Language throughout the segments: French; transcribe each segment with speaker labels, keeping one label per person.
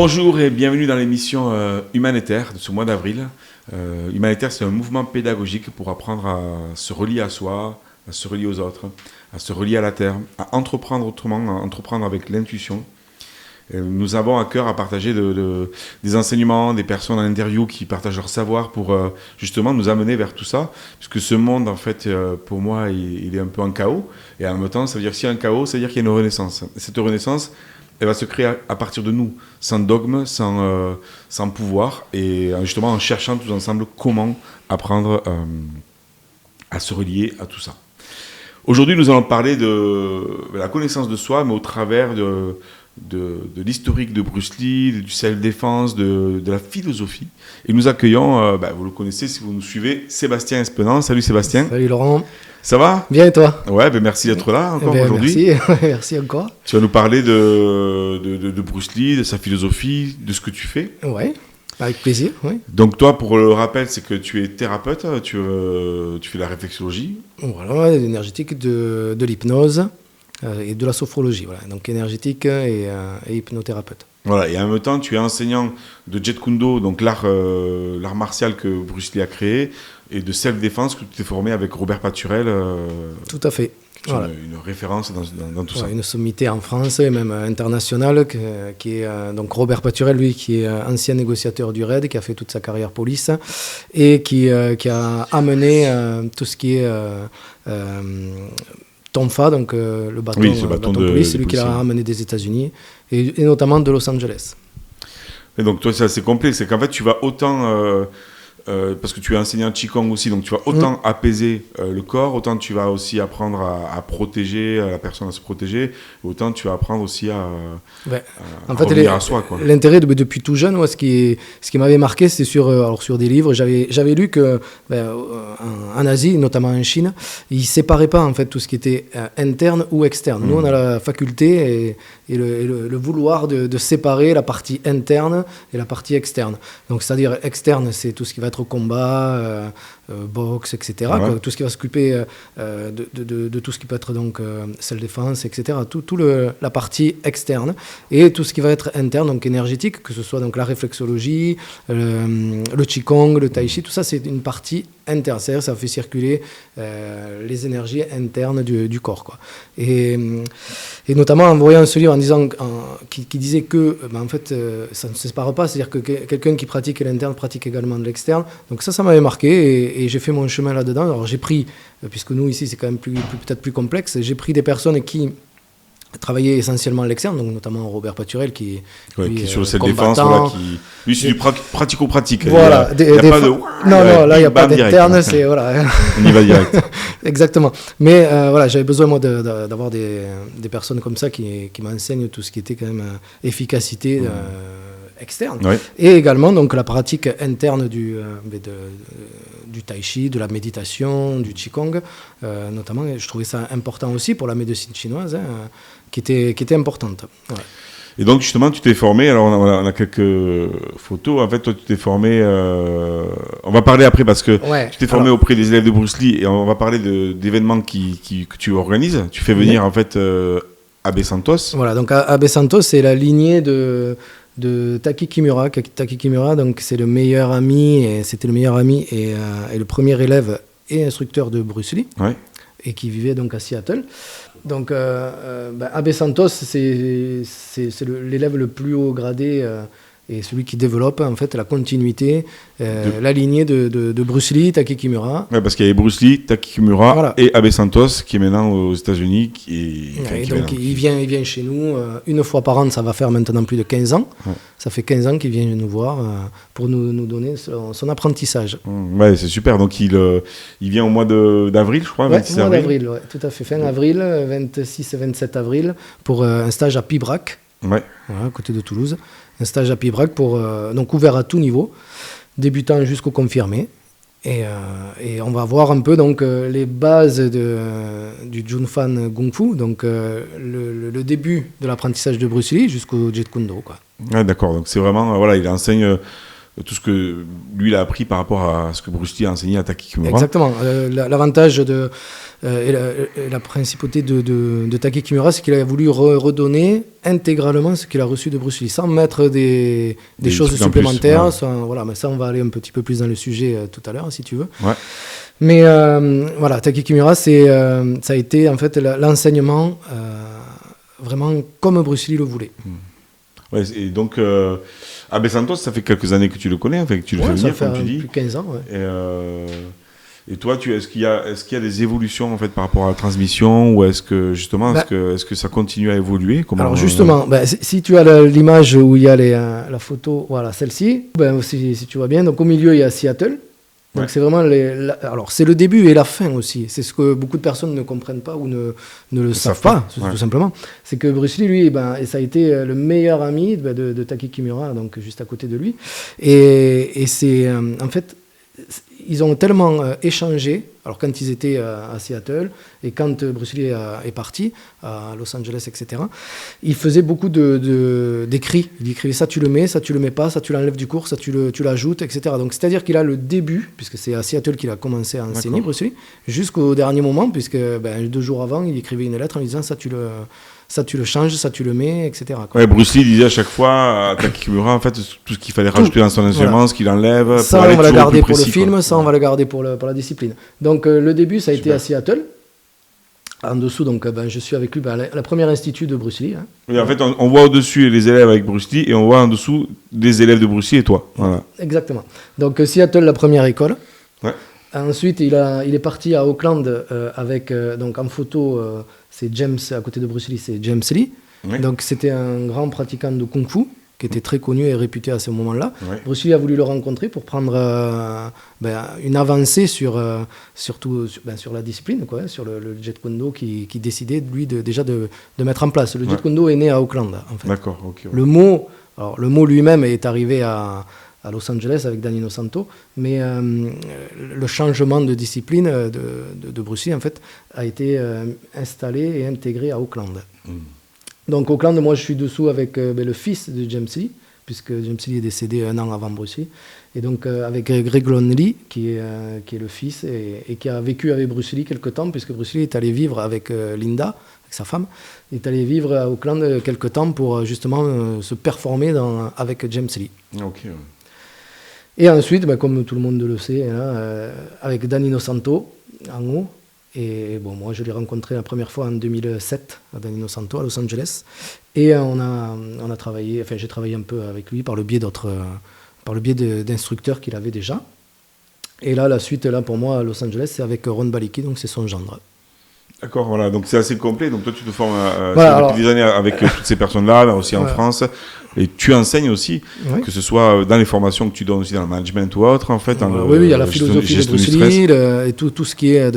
Speaker 1: Bonjour et bienvenue dans l'émission Humanitaire de ce mois d'avril. Humanitaire, c'est un mouvement pédagogique pour apprendre à se relier à soi, à se relier aux autres, à se relier à la terre, à entreprendre autrement, à entreprendre avec l'intuition. Nous avons à cœur à partager des enseignements, des personnes en interview qui partagent leur savoir pour justement nous amener vers tout ça. Puisque ce monde, en fait, pour moi, il est un peu en chaos. Et en même temps, ça veut dire que s'il y a un chaos, ça veut dire qu'il y a une renaissance. Et cette renaissance, elle va se créer à partir de nous, sans dogme, sans pouvoir, et justement en cherchant tous ensemble comment apprendre à se relier à tout ça. Aujourd'hui, nous allons parler de la connaissance de soi, mais au travers de l'historique de Bruce Lee, du self-défense, de la philosophie. Et nous accueillons, vous le connaissez si vous nous suivez, Sébastien Espenant. Salut Sébastien.
Speaker 2: Salut Laurent.
Speaker 1: Ça va ?
Speaker 2: Bien et toi ?
Speaker 1: Ouais, merci d'être là encore aujourd'hui.
Speaker 2: Merci encore.
Speaker 1: Tu vas nous parler de Bruce Lee, de sa philosophie, de ce que tu fais.
Speaker 2: Ouais, avec plaisir. Ouais.
Speaker 1: Donc toi, pour le rappel, c'est que tu es thérapeute, tu fais de la réflexologie.
Speaker 2: Voilà, l'énergétique de l'hypnose et de la sophrologie. Voilà. Donc énergétique et hypnothérapeute.
Speaker 1: Voilà, et en même temps, tu es enseignant de Jeet Kune Do, donc l'art martial que Bruce Lee a créé, et de self-défense que tu t'es formé avec Robert Paturel.
Speaker 2: Tout à fait.
Speaker 1: Voilà. Une référence dans tout ça.
Speaker 2: Une sommité en France et même internationale, qui est donc Robert Paturel, lui, qui est ancien négociateur du RAID, qui a fait toute sa carrière police, et qui a amené tout ce qui est TONFA, donc le bâton, bâton de police, c'est lui qui l'a ramené des États-Unis, et notamment de Los Angeles.
Speaker 1: Et donc toi, c'est assez complet, c'est qu'en fait, tu vas autant... parce que tu es enseignant Qigong aussi, donc tu vas autant apaiser le corps, autant tu vas aussi apprendre à protéger la personne, à se protéger, autant tu vas apprendre aussi à revenir à soi, quoi.
Speaker 2: L'intérêt depuis tout jeune, ce qui m'avait marqué, c'est sur des livres. J'avais lu que en Asie, notamment en Chine, ils ne séparaient pas en fait tout ce qui était interne ou externe. Nous, on a la faculté et le vouloir de séparer la partie interne et la partie externe. Donc, c'est-à-dire externe, c'est tout ce qui va être combat, boxe, etc.
Speaker 1: Ouais.
Speaker 2: Tout ce qui va s'occuper de tout ce qui peut être donc self-défense, etc. La partie externe et tout ce qui va être interne, donc énergétique, que ce soit donc la réflexologie, le Qigong, le Tai Chi, tout ça c'est une partie interne, c'est-à-dire ça fait circuler les énergies internes du corps, quoi. Et notamment en voyant ce livre en disant, qui disait que en fait ça ne se sépare pas, c'est-à-dire que quelqu'un qui pratique l'interne pratique également de l'externe. Donc ça m'avait marqué et j'ai fait mon chemin là-dedans. Alors j'ai pris, puisque nous ici c'est quand même peut-être plus complexe, j'ai pris des personnes qui travailler essentiellement à l'externe, donc notamment Robert Paturel qui
Speaker 1: est sur le self-défense, lui c'est du pratico-pratique.
Speaker 2: Voilà,
Speaker 1: il n'y a pas de...
Speaker 2: Non, là il n'y a pas d'interne, c'est voilà.
Speaker 1: On y va direct.
Speaker 2: Exactement. Mais j'avais besoin moi d'avoir des personnes comme ça qui m'enseignent tout ce qui était quand même efficacité externe. Ouais. Et également donc la pratique interne du Tai Chi, de la méditation, du Qigong, notamment. Je trouvais ça important aussi pour la médecine chinoise, qui était importante. Ouais.
Speaker 1: Et donc justement, tu t'es formé, alors on a quelques photos, en fait toi tu t'es formé, on va parler après parce que tu t'es formé auprès des élèves de Bruce Lee et on va parler d'événements que tu organises. Tu fais venir en fait Abe Santos.
Speaker 2: Voilà, donc Abe Santos c'est la lignée de Taki Kimura. Taki Kimura, donc c'est le meilleur ami, et c'était le meilleur ami et le premier élève et instructeur de Bruce Lee, et qui vivait donc à Seattle. Donc Abe Santos, c'est l'élève le plus haut gradé et celui qui développe en fait la continuité, la lignée de Bruce Lee, Taki Kimura.
Speaker 1: Ouais, parce qu'il y avait Bruce Lee, Taki Kimura et Abe Santos qui est maintenant aux États-Unis.
Speaker 2: Il vient chez nous une fois par an, ça va faire maintenant plus de 15 ans. Ouais. Ça fait 15 ans qu'il vient nous voir pour nous donner son apprentissage.
Speaker 1: Ouais, c'est super. Donc il vient au mois d'avril, je crois, 26
Speaker 2: avril. Mois d'avril, ouais, tout à fait. Fin avril, 26 et 27 avril, pour un stage à Pibrac, à côté de Toulouse. Un stage à Pibrac donc ouvert à tout niveau, débutant jusqu'au confirmé. Et on va voir un peu donc, les bases du Junfan Kung Fu, donc le début de l'apprentissage de Bruce Lee jusqu'au Jeet Kune Do, quoi.
Speaker 1: Ouais, d'accord, donc c'est vraiment, il enseigne tout ce que lui il a appris par rapport à ce que Bruce Lee a enseigné à Taki Kimura.
Speaker 2: Exactement. L'avantage et la principauté de Taki Kimura, c'est qu'il a voulu redonner intégralement ce qu'il a reçu de Bruce Lee, sans mettre des choses supplémentaires.
Speaker 1: Plus, ouais.
Speaker 2: Voilà, mais ça, on va aller un petit peu plus dans le sujet tout à l'heure, si tu veux.
Speaker 1: Ouais.
Speaker 2: Mais voilà, Taki Kimura, ça a été en fait l'enseignement vraiment comme Bruce Lee le voulait.
Speaker 1: Ouais, et donc, Abe Santos, ça fait quelques années que tu le connais, que tu le fais venir, comme tu dis.
Speaker 2: Plus de 15 ans, ouais.
Speaker 1: Et toi, est-ce qu'il y a des évolutions en fait par rapport à la transmission, ou est-ce que justement, est-ce que ça continue à évoluer?
Speaker 2: Alors justement, si tu as l'image où il y a la photo, voilà, celle-ci, si tu vois bien, donc au milieu il y a Seattle. Donc c'est vraiment alors c'est le début et la fin aussi. C'est ce que beaucoup de personnes ne comprennent pas ou ne le savent pas, tout simplement. C'est que Bruce Lee, lui, ça a été le meilleur ami de Taki Kimura, donc juste à côté de lui. Et c'est en fait, ils ont tellement échangé. Alors quand ils étaient à Seattle et quand Bruce Lee est parti à Los Angeles, etc., il faisait beaucoup d'écrits. Il écrivait ça tu le mets pas, ça tu l'enlèves du cours, ça tu l'ajoutes, etc. Donc c'est-à-dire qu'il a le début, puisque c'est à Seattle qu'il a commencé à enseigner, Bruce Lee, jusqu'au dernier moment, puisque 2 jours avant, il écrivait une lettre en disant ça tu le changes, ça tu le mets, etc.
Speaker 1: Ouais, Bruce Lee disait à chaque fois à Taki Kimura, en fait, tout ce qu'il fallait rajouter dans son enseignement, ce qu'il enlève.
Speaker 2: Ça, on va le garder pour le film, ça, on va le garder pour la discipline. Donc, le début, ça a été à Seattle. En dessous, donc, je suis avec lui à la première institut de Bruce Lee. Hein.
Speaker 1: Oui, en fait, on voit au-dessus les élèves avec Bruce Lee et on voit en dessous des élèves de Bruce Lee et toi. Voilà.
Speaker 2: Exactement. Donc, Seattle, la première école.
Speaker 1: Ouais.
Speaker 2: Ensuite, il est parti à Auckland avec, donc en photo, c'est James, à côté de Bruce Lee, c'est James Lee. Oui. Donc, c'était un grand pratiquant de Kung Fu qui était très connu et réputé à ce moment-là. Oui. Bruce Lee a voulu le rencontrer pour prendre une avancée sur la discipline, quoi, sur le Jeet Kune Do qui décidait, lui, déjà de mettre en place. Le Jeet Kune Do est né à Auckland, en fait.
Speaker 1: D'accord, ok. Ouais.
Speaker 2: Le mot lui-même est arrivé à Los Angeles avec Danny Inosanto, mais le changement de discipline de Bruce Lee, en fait, a été installé et intégré à Auckland. Donc Auckland, moi je suis dessous avec le fils de James Lee, puisque James Lee est décédé 1 an avant Bruce Lee, et donc avec Greg Lonely, qui est le fils, et qui a vécu avec Bruce Lee quelque temps, puisque Bruce Lee est allé vivre avec Linda, avec sa femme, il est allé vivre à Auckland quelque temps pour justement se performer avec James Lee.
Speaker 1: Ok.
Speaker 2: Et ensuite, comme tout le monde le sait, avec Danny Inosanto en haut. Et bon, moi, je l'ai rencontré la première fois en 2007 à Danny Inosanto à Los Angeles. Et on a travaillé, j'ai travaillé un peu avec lui par le biais d'instructeurs qu'il avait déjà. Et là, la suite, là, pour moi, à Los Angeles, c'est avec Ron Baliki, donc c'est son gendre.
Speaker 1: D'accord, voilà, donc c'est assez complet. Donc toi, tu te formes depuis des années avec toutes ces personnes-là, mais aussi en France. Et tu enseignes aussi, que ce soit dans les formations que tu donnes aussi dans le management ou autre, en fait.
Speaker 2: Oui, il y a la philosophie de Bruce Lee et tout ce qui est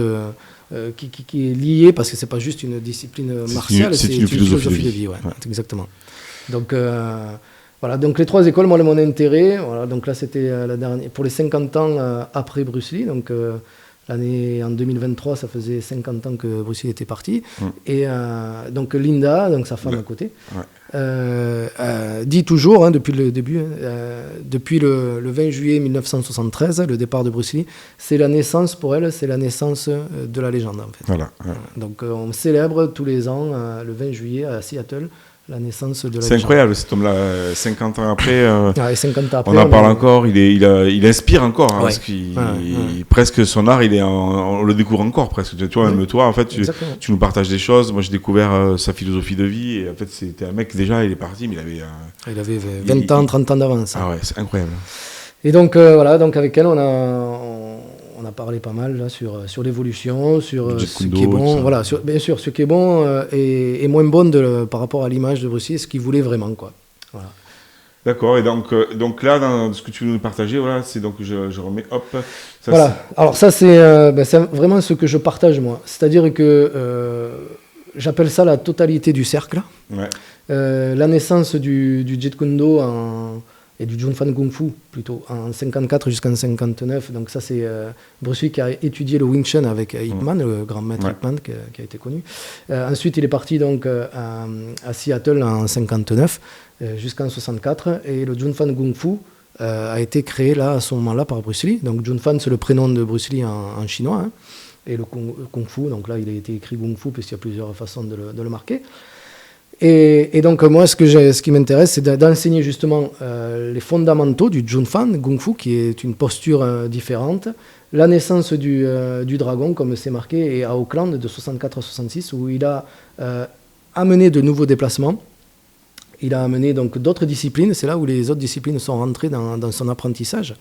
Speaker 2: qui est lié, parce que c'est pas juste une discipline martiale, c'est une philosophie de vie. Ouais. Exactement. Donc voilà, donc les 3 écoles, moi, mon intérêt, voilà, donc là c'était la dernière pour les 50 ans après Bruce Lee, donc l'année en 2023, ça faisait 50 ans que Bruce Lee était parti. Et donc Linda, donc sa femme à côté, dit toujours, depuis le début, depuis le 20 juillet 1973, le départ de Bruce Lee, c'est la naissance pour elle, c'est la naissance de la légende, en fait.
Speaker 1: Voilà.
Speaker 2: Donc on célèbre tous les ans, le 20 juillet à Seattle, la naissance de la légende.
Speaker 1: C'est incroyable, cet homme-là, 50 ans après,
Speaker 2: 50 ans après,
Speaker 1: on en parle encore, il inspire encore, parce qu'il presque son art, on le découvre encore presque. Tu vois, même toi, en fait, tu nous partages des choses. Moi, j'ai découvert sa philosophie de vie, et en fait, c'était un mec, déjà, il est parti, mais
Speaker 2: il avait 20 ans, 30 ans d'avance.
Speaker 1: Ah ouais, c'est incroyable.
Speaker 2: Et donc, voilà, donc avec elle, on a parlé pas mal là, sur l'évolution, sur ce qui est bon, voilà, bien sûr, ce qui est bon et moins bon par rapport à l'image de Bruce Lee, ce qu'il voulait vraiment, quoi. Voilà.
Speaker 1: D'accord, et donc là, dans ce que tu veux nous partager, voilà, c'est donc je remets, hop. Ça,
Speaker 2: voilà, alors ça c'est vraiment ce que je partage moi, c'est-à-dire que j'appelle ça la totalité du cercle. Ouais. La naissance du Jeet Kune Do et du Junfan Kung Fu, plutôt, en 54 jusqu'en 59. Donc ça, c'est Bruce Lee qui a étudié le Wing Chun avec Ip Man, le grand maître Ip Man qui a été connu. Ensuite, il est parti donc, à Seattle en 59 jusqu'en 64. Et le Junfan Kung Fu, a été créé là, à ce moment-là par Bruce Lee. Donc Jun Fan, c'est le prénom de Bruce Lee en chinois. Hein. Et le Kung Fu, donc là il a été écrit Kung Fu parce qu'il y a plusieurs façons de le marquer. Et donc moi ce qui m'intéresse c'est d'enseigner justement les fondamentaux du Jun Fan, Kung Fu, qui est une posture différente. La naissance du dragon, comme c'est marqué, est à Auckland de 64 à 66, où il a amené de nouveaux déplacements. Il a amené donc d'autres disciplines, c'est là où les autres disciplines sont rentrées dans son apprentissage.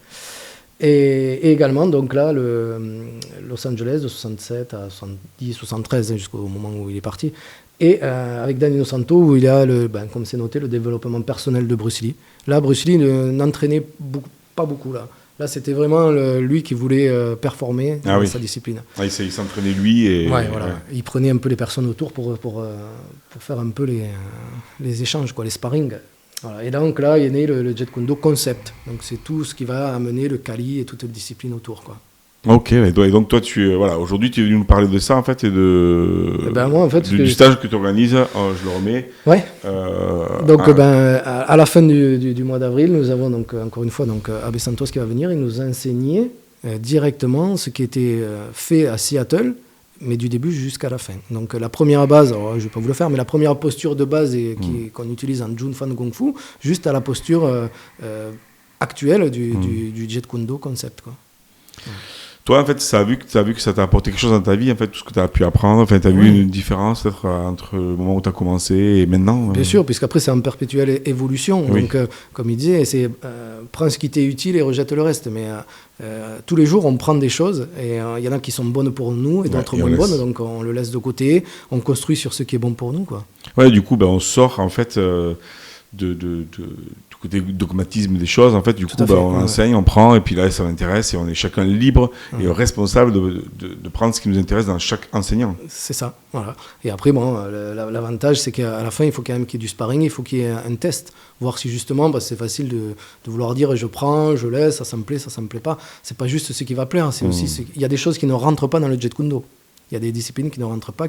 Speaker 2: Et également, donc là, Los Angeles de 67 à 70, 73, jusqu'au moment où il est parti. Et avec Dan Inosanto, où il y a, comme c'est noté, le développement personnel de Bruce Lee. Là, Bruce Lee n'entraînait pas beaucoup, là. Là, c'était vraiment lui qui voulait performer dans sa discipline.
Speaker 1: Ah, il s'entraînait lui.
Speaker 2: Voilà. Il prenait un peu les personnes autour pour faire un peu les échanges, les sparring. Voilà. Et donc là, il est né le Jeet Kune Do concept. Donc c'est tout ce qui va amener le Kali et toute la discipline autour, quoi.
Speaker 1: Ok, et donc toi, aujourd'hui, tu es venu nous parler de ça, en fait, et
Speaker 2: moi, en fait,
Speaker 1: du stage que tu organises, je le remets.
Speaker 2: Ouais. Donc, à la fin du mois d'avril, nous avons donc, encore une fois, Abe Santos qui va venir et nous enseigner directement ce qui était fait à Seattle, mais du début jusqu'à la fin. Donc, la première base, alors, je ne vais pas vous le faire, mais la première posture de base qu'on utilise en Jun Fan Kung Fu, juste à la posture actuelle du Jeet Kune Do concept, quoi. Ouais.
Speaker 1: Toi, en fait, tu as vu que ça t'a apporté quelque chose dans ta vie, en fait, tout ce que tu as pu apprendre. Enfin, tu as vu une différence peut-être entre le moment où tu as commencé et maintenant.
Speaker 2: Bien sûr, puisqu'après, c'est en perpétuelle évolution. Oui. Donc, comme il disait, c'est prends ce qui t'est utile et rejette le reste. Mais tous les jours, on prend des choses et il y en a qui sont bonnes pour nous et d'autres moins bonnes. Donc, on le laisse de côté. On construit sur ce qui est bon pour nous, quoi.
Speaker 1: Ouais, du coup, on sort, en fait, du côté dogmatisme des choses, en fait, du coup, on enseigne, on prend, et puis là, ça m'intéresse, et on est chacun libre et responsable de prendre ce qui nous intéresse dans chaque enseignant.
Speaker 2: C'est ça, voilà. Et après, l'avantage, c'est qu'à la fin, il faut quand même qu'il y ait du sparring, il faut qu'il y ait un test, voir si justement, c'est facile de vouloir dire, je prends, je laisse, ça me plaît pas. C'est pas juste ce qui va plaire, c'est aussi, il y a des choses qui ne rentrent pas dans le Jeet Kune Do. Il y a des disciplines qui ne rentrent pas,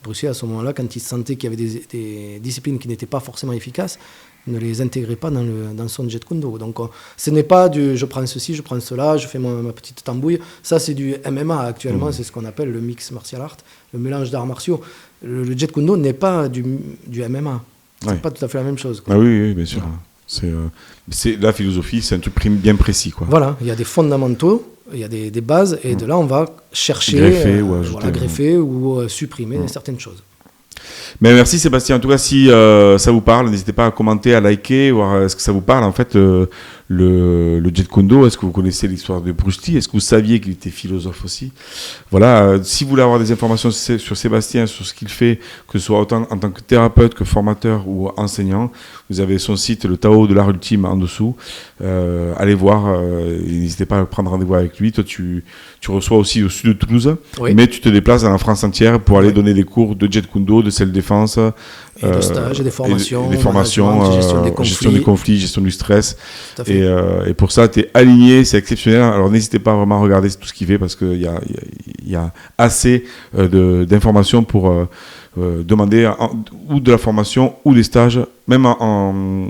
Speaker 2: Bruce Lee, à ce moment-là, quand il sentait qu'il y avait des disciplines qui n'étaient pas forcément efficaces, ne les intégrait pas dans son Jeet Kune Do. Donc, ce n'est pas du je prends ceci, je prends cela, je fais ma petite tambouille. Ça, c'est du MMA actuellement, c'est ce qu'on appelle le mix martial art, le mélange d'arts martiaux. Le Jeet Kune Do n'est pas du MMA. C'est pas tout à fait la même chose, quoi.
Speaker 1: Ah oui, bien sûr. Ouais. C'est la philosophie, c'est un truc bien précis, quoi.
Speaker 2: Voilà, il y a des fondamentaux, il y a des bases, et de là, on va chercher greffer ou supprimer certaines choses.
Speaker 1: Mais merci Sébastien. En tout cas, si ça vous parle, n'hésitez pas à commenter, à liker, voir est-ce que ça vous parle. En fait, le Jeet Kune Do, est-ce que vous connaissez l'histoire de Bruce Lee? Est-ce que vous saviez qu'il était philosophe aussi? Voilà, si vous voulez avoir des informations sur Sébastien, sur ce qu'il fait, que ce soit autant en tant que thérapeute que formateur ou enseignant, vous avez son site, le Tao de l'Art Ultime, en dessous. Allez voir, n'hésitez pas à prendre rendez-vous avec lui. Toi, tu reçois aussi au sud de Toulouse, mais tu te déplaces dans la France entière pour aller donner des cours de Jeet Kune Do, de self-défense,
Speaker 2: et de stages, et des formations,
Speaker 1: gestion des conflits, gestion du stress. Et pour ça, tu es aligné, c'est exceptionnel. Alors n'hésitez pas vraiment à regarder tout ce qu'il fait parce qu'il y a assez d'informations pour demander ou de la formation ou des stages. Même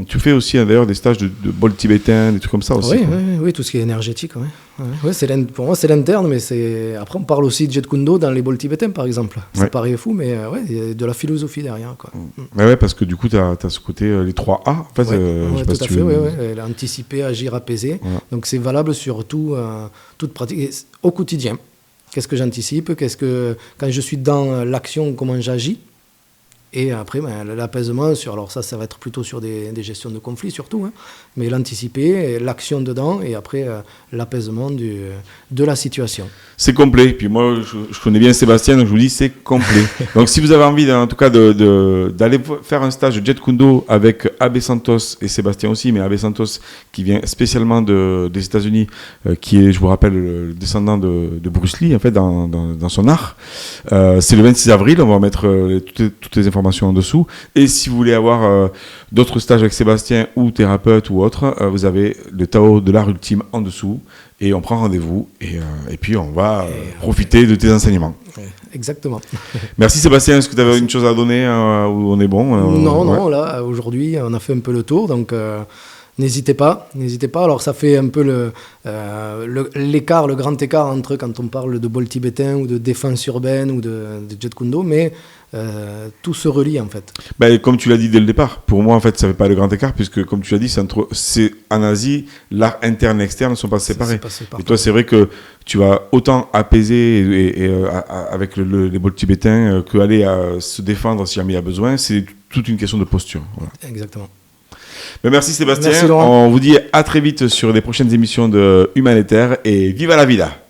Speaker 1: tu fais aussi d'ailleurs des stages de bol tibétain, des trucs comme ça aussi.
Speaker 2: Oui, tout ce qui est énergétique. Ouais, pour moi, c'est l'interne, mais après, on parle aussi de Jeet Kune Do dans les bols tibétains, par exemple. Ça paraît fou, mais il y a de la philosophie derrière, quoi.
Speaker 1: Ouais, parce que du coup, tu as ce côté, les 3 A. En fait,
Speaker 2: tout à fait, anticiper, agir, apaiser. Ouais. Donc, c'est valable sur toute pratique, et au quotidien. Qu'est-ce que j'anticipe? Quand je suis dans l'action, comment j'agis? Et après, l'apaisement, alors ça va être plutôt sur des gestions de conflits surtout, hein, mais l'anticiper, l'action dedans, et après l'apaisement de la situation.
Speaker 1: C'est complet. Puis moi, je connais bien Sébastien, donc je vous dis, c'est complet. Donc si vous avez envie, en tout cas, d'aller faire un stage de Jeet Kune Do avec Abe Santos et Sébastien aussi, mais Abe Santos qui vient spécialement des États-Unis, qui est, je vous rappelle, le descendant de Bruce Lee, en fait, dans son art. C'est le 26 avril, on va mettre toutes les informations en dessous. Et si vous voulez avoir d'autres stages avec Sébastien ou thérapeute ou autre, vous avez le Tao de l'Art Ultime en dessous. Et on prend rendez-vous et puis on va profiter de tes enseignements.
Speaker 2: Exactement.
Speaker 1: Merci Sébastien. Est-ce que tu avais une chose à donner où on est bon?
Speaker 2: Non, là, aujourd'hui, on a fait un peu le tour. Donc, n'hésitez pas. Alors ça fait un peu l'écart, le grand écart entre quand on parle de bol tibétain ou de défense urbaine ou de Jeet Kune Do, mais tout se relie en fait.
Speaker 1: Ben, comme tu l'as dit dès le départ, pour moi en fait ça ne fait pas le grand écart puisque comme tu l'as dit, c'est en Asie, l'art interne et externe ne sont pas séparés. Et toi c'est vrai que tu vas autant apaiser avec les bols tibétains qu'aller se défendre si jamais il y a besoin. C'est toute une question de posture. Voilà.
Speaker 2: Exactement.
Speaker 1: Ben, merci Sébastien.
Speaker 2: Merci, Laurent.
Speaker 1: On vous dit à très vite sur les prochaines émissions de Humanitaire et viva la vida.